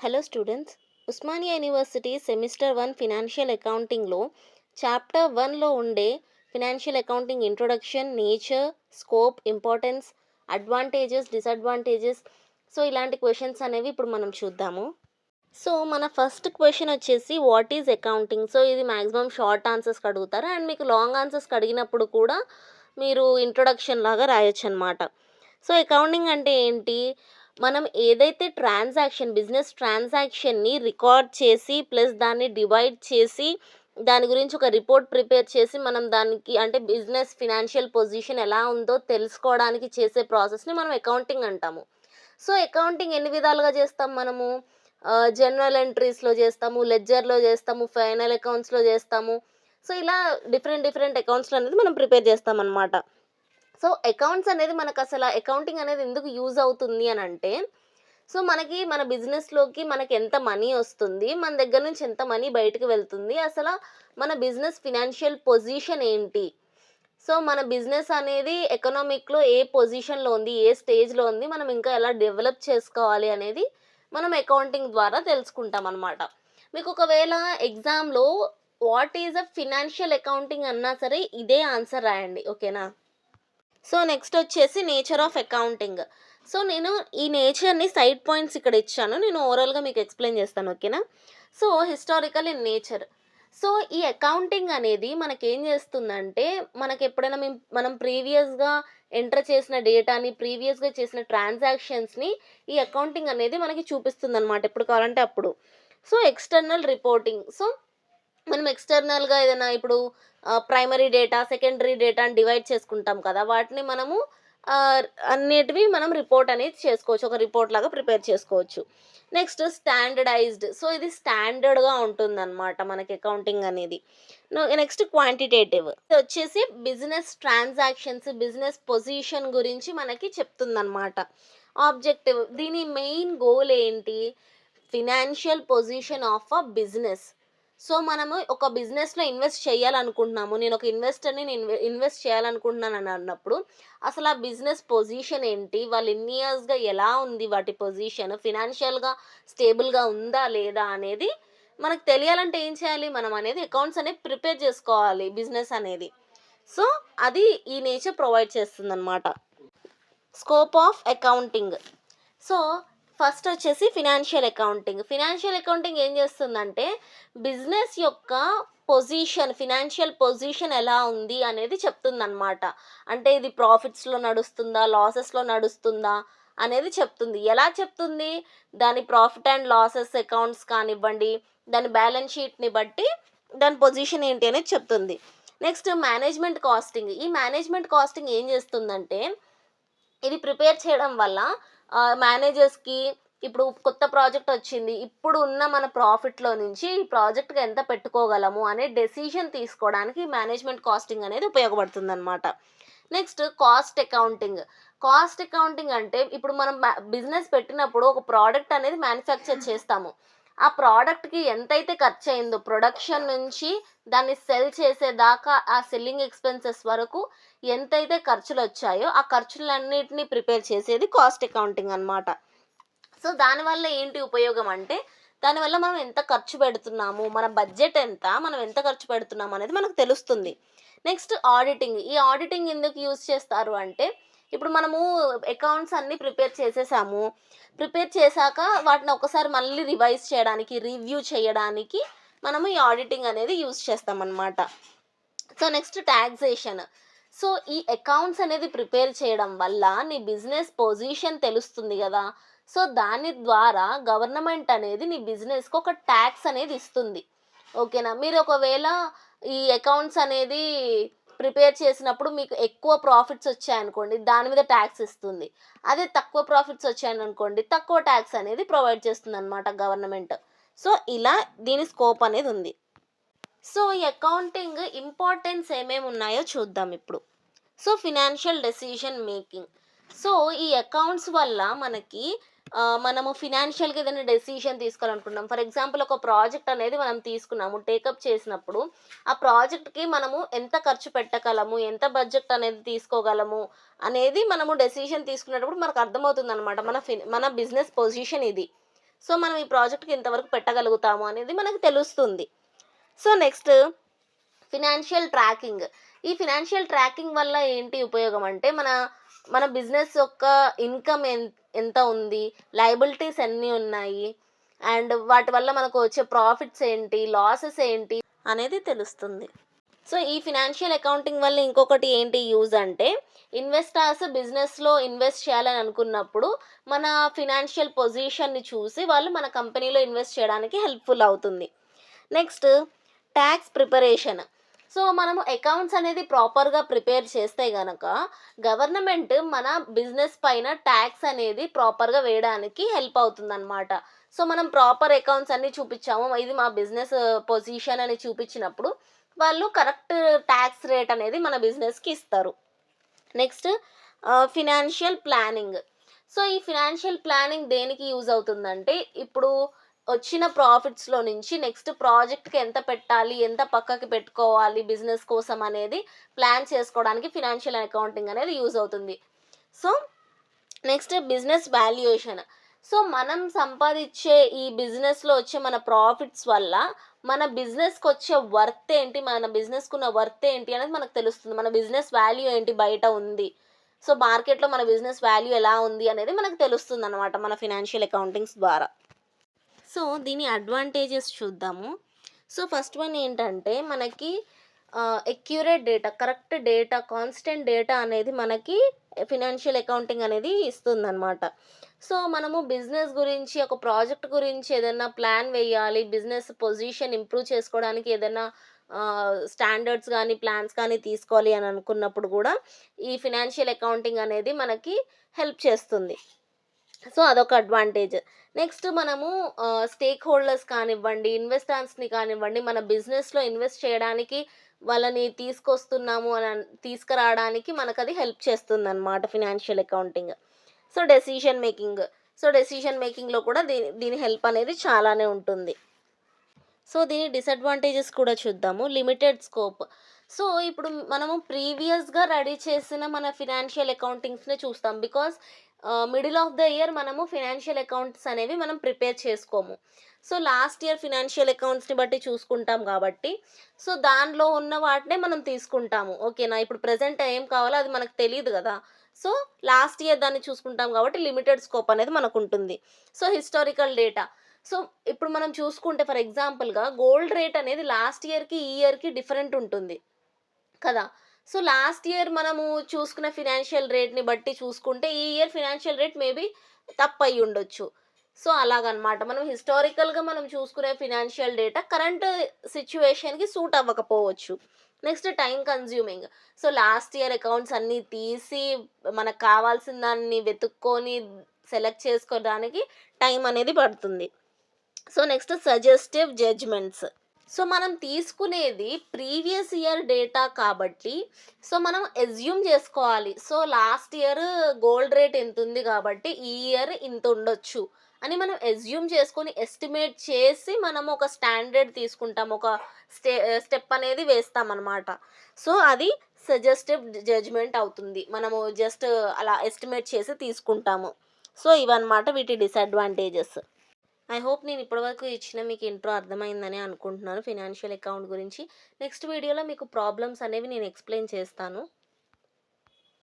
Hello students, Osmania university semester 1 financial అకౌంటింగ్లో chapter 1లో ఉండే financial accounting introduction, nature, scope, importance, advantages, disadvantages. ఇలాంటి questions అనేవి ఇప్పుడు మనం చూద్దాము. మన ఫస్ట్ క్వశ్చన్ వచ్చేసి వాట్ ఈజ్ అకౌంటింగ్. ఇది మ్యాక్సిమం షార్ట్ ఆన్సర్స్కి అడుగుతారు అండ్ మీకు లాంగ్ ఆన్సర్స్కి అడిగినప్పుడు కూడా మీరు ఇంట్రొడక్షన్ లాగా రాయొచ్చు అనమాట. అకౌంటింగ్ అంటే ఏంటి? మనం ఏదైతే బిజినెస్ ట్రాన్సాక్షన్ని రికార్డ్ చేసి ప్లస్ దాన్ని డివైడ్ చేసి దాని గురించి ఒక రిపోర్ట్ ప్రిపేర్ చేసి మనం దానికి అంటే బిజినెస్ ఫినాన్షియల్ పొజిషన్ ఎలా ఉందో తెలుసుకోవడానికి చేసే ప్రాసెస్ని మనం అకౌంటింగ్ అంటాము. అకౌంటింగ్ ఎన్ని విధాలుగా చేస్తాం మనము? జనరల్ ఎంట్రీస్లో చేస్తాము, లెడ్జర్లో చేస్తాము, ఫైనల్ అకౌంట్స్లో చేస్తాము. ఇలా డిఫరెంట్ అకౌంట్స్లో అనేది మనం ప్రిపేర్ చేస్తామన్నమాట. అకౌంట్స్ అనేది మనకు అసలు అకౌంటింగ్ అనేది ఎందుకు యూజ్ అవుతుంది అని అంటే, మనకి మన బిజినెస్లోకి మనకి ఎంత మనీ వస్తుంది, మన దగ్గర నుంచి ఎంత మనీ బయటకు వెళ్తుంది, అసలు మన బిజినెస్ ఫినాన్షియల్ పొజిషన్ ఏంటి, మన బిజినెస్ అనేది ఎకనామిక్లో ఏ పొజిషన్లో ఉంది, ఏ స్టేజ్లో ఉంది, మనం ఇంకా ఎలా డెవలప్ చేసుకోవాలి అనేది మనం అకౌంటింగ్ ద్వారా తెలుసుకుంటాం అన్నమాట. మీకు ఒకవేళ ఎగ్జామ్లో what is a financial accounting అన్నా సరే ఇదే ఆన్సర్ రాయండి, ఓకేనా? నెక్స్ట్ వచ్చేసి నేచర్ ఆఫ్ అకౌంటింగ్. నేను ఈ నేచర్ని సైడ్ పాయింట్స్ ఇక్కడ ఇచ్చాను, నేను ఓవరాల్గా మీకు ఎక్స్ప్లెయిన్ చేస్తాను, ఓకేనా? Historical in nature. ఈ అకౌంటింగ్ అనేది మనకేం చేస్తుందంటే, మనకి ఎప్పుడైనా మనం ప్రీవియస్గా ఎంటర్ చేసిన డేటాని, ప్రీవియస్గా చేసిన ట్రాన్సాక్షన్స్ని ఈ అకౌంటింగ్ అనేది మనకి చూపిస్తుంది అనమాట, ఎప్పుడు కావాలంటే అప్పుడు. External reporting. మనం ఎక్స్టర్నల్గా ఏదైనా ఇప్పుడు ప్రైమరీ డేటా, సెకండరీ డేటా అని డివైడ్ చేసుకుంటాం కదా, వాటిని మనము అన్నిటివి మనం రిపోర్ట్ అనేది చేసుకోవచ్చు, ఒక రిపోర్ట్ లాగా ప్రిపేర్ చేసుకోవచ్చు. Next standardised. ఇది స్టాండర్డ్గా ఉంటుందన్నమాట మనకి అకౌంటింగ్ అనేది. Next quantitative. ఇది వచ్చేసి బిజినెస్ ట్రాన్సాక్షన్స్, బిజినెస్ పొజిషన్ గురించి మనకి చెప్తుందన్నమాట. ఆబ్జెక్టివ్. దీని మెయిన్ గోల్ ఏంటి? Financial position of a business. మనము ఒక బిజినెస్లో ఇన్వెస్ట్ చేయాలనుకుంటున్నాము, నేను ఒక ఇన్వెస్టర్ని, నేను ఇన్వెస్ట్ చేయాలనుకుంటున్నాను అని అన్నప్పుడు అసలు ఆ బిజినెస్ పొజిషన్ ఏంటి, వాళ్ళు ఎన్ని ఇయర్స్గా ఎలా ఉంది, వాటి పొజిషన్ ఫినాన్షియల్గా స్టేబుల్గా ఉందా లేదా అనేది మనకు తెలియాలంటే ఏం చేయాలి? మనం అనేది అకౌంట్స్ అనేవి ప్రిపేర్ చేసుకోవాలి బిజినెస్ అనేది. అది ఈ నేచర్ ప్రొవైడ్ చేస్తుంది అనమాట. Scope of accounting. ఫస్ట్ వచ్చేసి ఫినాన్షియల్ అకౌంటింగ్. ఫినాన్షియల్ అకౌంటింగ్ ఏం చేస్తుందంటే బిజినెస్ యొక్క పొజిషన్, ఫినాన్షియల్ పొజిషన్ ఎలా ఉంది అనేది చెప్తుందన్నమాట. అంటే ఇది ప్రాఫిట్స్లో నడుస్తుందా, లాసెస్లో నడుస్తుందా అనేది చెప్తుంది. ఎలా చెప్తుంది? దాని ప్రాఫిట్ అండ్ లాసెస్ అకౌంట్స్ కానివ్వండి, దాని బ్యాలెన్స్ షీట్ని బట్టి దాని పొజిషన్ ఏంటి అనేది చెప్తుంది. Next management costing. ఈ మేనేజ్మెంట్ కాస్టింగ్ ఏం చేస్తుందంటే, ఇది ప్రిపేర్ చేయడం వల్ల మేనేజర్స్కి ఇప్పుడు కొత్త ప్రాజెక్ట్ వచ్చింది, ఇప్పుడు ఉన్న మన ప్రాఫిట్లో నుంచి ఈ ప్రాజెక్ట్కి ఎంత పెట్టుకోగలము అనే డెసిషన్ తీసుకోవడానికి మేనేజ్మెంట్ కాస్టింగ్ అనేది ఉపయోగపడుతుంది అనమాట. Next cost accounting. Cost accounting అంటే ఇప్పుడు మనం బిజినెస్ పెట్టినప్పుడు ఒక ప్రోడక్ట్ అనేది మ్యానుఫ్యాక్చర్ చేస్తాము, ఆ ప్రోడక్ట్కి ఎంతైతే ఖర్చు అయిందో ప్రొడక్షన్ నుంచి దాన్ని సెల్ చేసేదాకా ఆ సెల్లింగ్ ఎక్స్పెన్సెస్ వరకు ఎంతైతే ఖర్చులు వచ్చాయో ఆ ఖర్చులన్నిటిని ప్రిపేర్ చేసేది కాస్ట్ అకౌంటింగ్ అనమాట. దానివల్ల ఏంటి ఉపయోగం అంటే, దానివల్ల మనం ఎంత ఖర్చు పెడుతున్నాము, మన బడ్జెట్ ఎంత, మనం ఎంత ఖర్చు పెడుతున్నాము అనేది మనకు తెలుస్తుంది. Next auditing. ఈ ఆడిటింగ్ ఎందుకు యూజ్ చేస్తారు అంటే, ఇప్పుడు మనము అకౌంట్స్ అన్నీ ప్రిపేర్ చేసేసాము, ప్రిపేర్ చేశాక వాటిని ఒకసారి మళ్ళీ రివైజ్ చేయడానికి, రివ్యూ చేయడానికి మనము ఈ ఆడిటింగ్ అనేది యూజ్ చేస్తామన్నమాట. Next taxation. ఈ అకౌంట్స్ అనేది ప్రిపేర్ చేయడం వల్ల నీ బిజినెస్ పొజిషన్ తెలుస్తుంది కదా, దాని ద్వారా గవర్నమెంట్ అనేది నీ బిజినెస్కి ఒక ట్యాక్స్ అనేది ఇస్తుంది, ఓకేనా? మీరు ఒకవేళ ఈ అకౌంట్స్ అనేది ప్రిపేర్ చేసినప్పుడు మీకు ఎక్కువ ప్రాఫిట్స్ వచ్చాయనుకోండి, దాని మీద ట్యాక్స్ ఇస్తుంది. అదే తక్కువ ప్రాఫిట్స్ వచ్చాయనుకోండి, తక్కువ ట్యాక్స్ అనేది ప్రొవైడ్ చేస్తుంది అనమాట గవర్నమెంట్. ఇలా దీని స్కోప్ అనేది ఉంది. ఈ అకౌంటింగ్ ఇంపార్టెన్స్ ఏమేమి ఉన్నాయో చూద్దాం ఇప్పుడు. Financial decision making. ఈ అకౌంట్స్ వల్ల మనకి మనము ఫినాన్షియల్గా ఏదైనా డెసిషన్ తీసుకోవాలనుకుంటున్నాం, ఫర్ ఎగ్జాంపుల్ ఒక ప్రాజెక్ట్ అనేది మనం తీసుకున్నాము, టేకప్ చేసినప్పుడు ఆ ప్రాజెక్ట్కి మనము ఎంత ఖర్చు పెట్టగలము, ఎంత బడ్జెట్ అనేది తీసుకోగలము అనేది మనము డెసిషన్ తీసుకునేటప్పుడు మనకు అర్థమవుతుంది అనమాట. మన బిజినెస్ పొజిషన్ ఇది. సో మనం ఈ ప్రాజెక్ట్కి ఇంతవరకు పెట్టగలుగుతాము అనేది మనకు తెలుస్తుంది. So next financial tracking. ఈ ఫినాన్షియల్ ట్రాకింగ్ వల్ల ఏంటి ఉపయోగం అంటే మన బిజినెస్ యొక్క ఇన్కమ్ ఎంత ఉంది, లయబిలిటీస్ ఎన్ని ఉన్నాయి, అండ్ వాటి వల్ల మనకు వచ్చే ప్రాఫిట్స్ ఏంటి, లాసెస్ ఏంటి అనేది తెలుస్తుంది. సో ఈ ఫినాన్షియల్ అకౌంటింగ్ వల్ల ఇంకొకటి ఏంటి యూజ్ అంటే, ఇన్వెస్టర్స్ బిజినెస్లో ఇన్వెస్ట్ చేయాలని అనుకున్నప్పుడు మన ఫినాన్షియల్ పొజిషన్ని చూసి వాళ్ళు మన కంపెనీలో ఇన్వెస్ట్ చేయడానికి హెల్ప్ఫుల్ అవుతుంది. Next tax preparation. సో మనము అకౌంట్స్ అనేది ప్రాపర్గా ప్రిపేర్ చేస్తే గనక గవర్నమెంట్ మన బిజినెస్ పైన ట్యాక్స్ అనేది ప్రాపర్గా వేయడానికి హెల్ప్ అవుతుందన్నమాట. సో మనం ప్రాపర్ అకౌంట్స్ అన్నీ చూపించాము, ఇది మా బిజినెస్ పొజిషన్ అని చూపించినప్పుడు వాళ్ళు కరెక్ట్ ట్యాక్స్ రేట్ అనేది మన బిజినెస్కి ఇస్తారు. Next financial planning. సో ఈ ఫినాన్షియల్ ప్లానింగ్ దేనికి యూజ్ అవుతుందంటే, ఇప్పుడు వచ్చిన ప్రాఫిట్స్లో నుంచి నెక్స్ట్ ప్రాజెక్ట్కి ఎంత పెట్టాలి, ఎంత పక్కకి పెట్టుకోవాలి బిజినెస్ కోసం అనేది ప్లాన్ చేసుకోవడానికి ఫినాన్షియల్ అకౌంటింగ్ అనేది యూజ్ అవుతుంది. So next business valuation. So మనం సంపాదించే ఈ బిజినెస్లో వచ్చే మన ప్రాఫిట్స్ వల్ల మన బిజినెస్కి వచ్చే వర్త్ ఏంటి, మన బిజినెస్కి ఉన్న వర్త్ ఏంటి అనేది మనకు తెలుస్తుంది. మన బిజినెస్ వాల్యూ ఏంటి బయట ఉంది, సో మార్కెట్లో మన బిజినెస్ వాల్యూ ఎలా ఉంది అనేది మనకు తెలుస్తుంది అనమాట మన ఫినాన్షియల్ అకౌంటింగ్స్ ద్వారా. సో దీని అడ్వాంటేజెస్ చూద్దాము. సో ఫస్ట్ వన్ ఏంటంటే, మనకి accurate data, correct data, constant data అనేది మనకి ఫినాన్షియల్ అకౌంటింగ్ అనేది ఇస్తుందన్నమాట. సో మనము బిజినెస్ గురించి, ఒక ప్రాజెక్ట్ గురించి ఏదైనా ప్లాన్ వేయాలి, బిజినెస్ పొజిషన్ ఇంప్రూవ్ చేసుకోవడానికి ఏదైనా స్టాండర్డ్స్ కానీ ప్లాన్స్ కానీ తీసుకోవాలి అని అనుకున్నప్పుడు కూడా ఈ ఫినాన్షియల్ అకౌంటింగ్ అనేది మనకి హెల్ప్ చేస్తుంది. సో అదొక అడ్వాంటేజ్. నెక్స్ట్ మనము స్టేక్ హోల్డర్స్ కానివ్వండి, ఇన్వెస్టర్స్ని కానివ్వండి, మన బిజినెస్లో ఇన్వెస్ట్ చేయడానికి వాళ్ళని తీసుకురావడానికి మనకు అది హెల్ప్ చేస్తుందన్నమాట ఫినాన్షియల్ అకౌంటింగ్. సో డెసిషన్ మేకింగ్లో కూడా దీని హెల్ప్ అనేది చాలానే ఉంటుంది. సో దీని డిసడ్వాంటేజెస్ కూడా చూద్దాము. Limited scope. సో ఇప్పుడు మనము ప్రీవియస్గా రెడీ చేసిన మన ఫినాన్షియల్ అకౌంటింగ్స్ని చూస్తాం. Because middle of the year మనము ఫినాన్షియల్ అకౌంట్స్ అనేవి మనం ప్రిపేర్ చేసుకోము. సో లాస్ట్ ఇయర్ ఫినాన్షియల్ అకౌంట్స్ని బట్టి చూసుకుంటాం కాబట్టి, సో దానిలో ఉన్న వాటినే మనం తీసుకుంటాము. ఓకేనా, ఇప్పుడు ప్రజెంట్ ఏం కావాలో అది మనకు తెలియదు కదా. సో లాస్ట్ ఇయర్ దాన్ని చూసుకుంటాం కాబట్టి లిమిటెడ్ స్కోప్ అనేది మనకు ఉంటుంది. So historical data. సో ఇప్పుడు మనం చూసుకుంటే ఫర్ ఎగ్జాంపుల్గా గోల్డ్ రేట్ అనేది లాస్ట్ ఇయర్కి ఈ ఇయర్కి డిఫరెంట్ ఉంటుంది కదా. సో లాస్ట్ ఇయర్ మనము చూసుకున్న ఫినాన్షియల్ రేట్ని బట్టి చూసుకుంటే ఈ ఇయర్ ఫినాన్షియల్ రేట్ మేబీ తప్పు అయ్యి ఉండొచ్చు. సో అలాగనమాట, మనం హిస్టారికల్గా మనం చూసుకునే ఫినాన్షియల్ డేటా కరెంట్ సిచ్యువేషన్కి సూట్ అవ్వకపోవచ్చు. Next time consuming. So last year accounts అన్నీ తీసి మనకు కావాల్సిన దాన్ని వెతుక్కొని సెలెక్ట్ చేసుకోవడానికి టైం అనేది పడుతుంది. So next suggestive judgements. So మనం తీసుకునేది ప్రీవియస్ ఇయర్ డేటా కాబట్టి, సో మనం ఎస్యూమ్ చేసుకోవాలి. So last year gold rate ఎంత ఉంది కాబట్టి ఈ ఇయర్ ఇంత ఉండొచ్చు అని మనం ఎస్యూమ్ చేసుకొని ఎస్టిమేట్ చేసి మనం ఒక స్టాండర్డ్ తీసుకుంటాం, ఒక స్టెప్ అనేది వేస్తామన్నమాట. సో అది సజెస్టివ్ జడ్జ్మెంట్ అవుతుంది. మనము జస్ట్ అలా ఎస్టిమేట్ చేసి తీసుకుంటాము. సో ఇవన్నమాట వీటి డిసడ్వాంటేజెస్. ఐ హోప్ నేను ఇప్పటివరకు ఇచ్చిన మీకు ఇంట్రో అర్థమైందని అనుకుంటున్నాను ఫినాన్షియల్ అకౌంట్ గురించి. నెక్స్ట్ వీడియోలో మీకు ప్రాబ్లమ్స్ అనేవి నేను ఎక్స్ప్లెయిన్ చేస్తాను.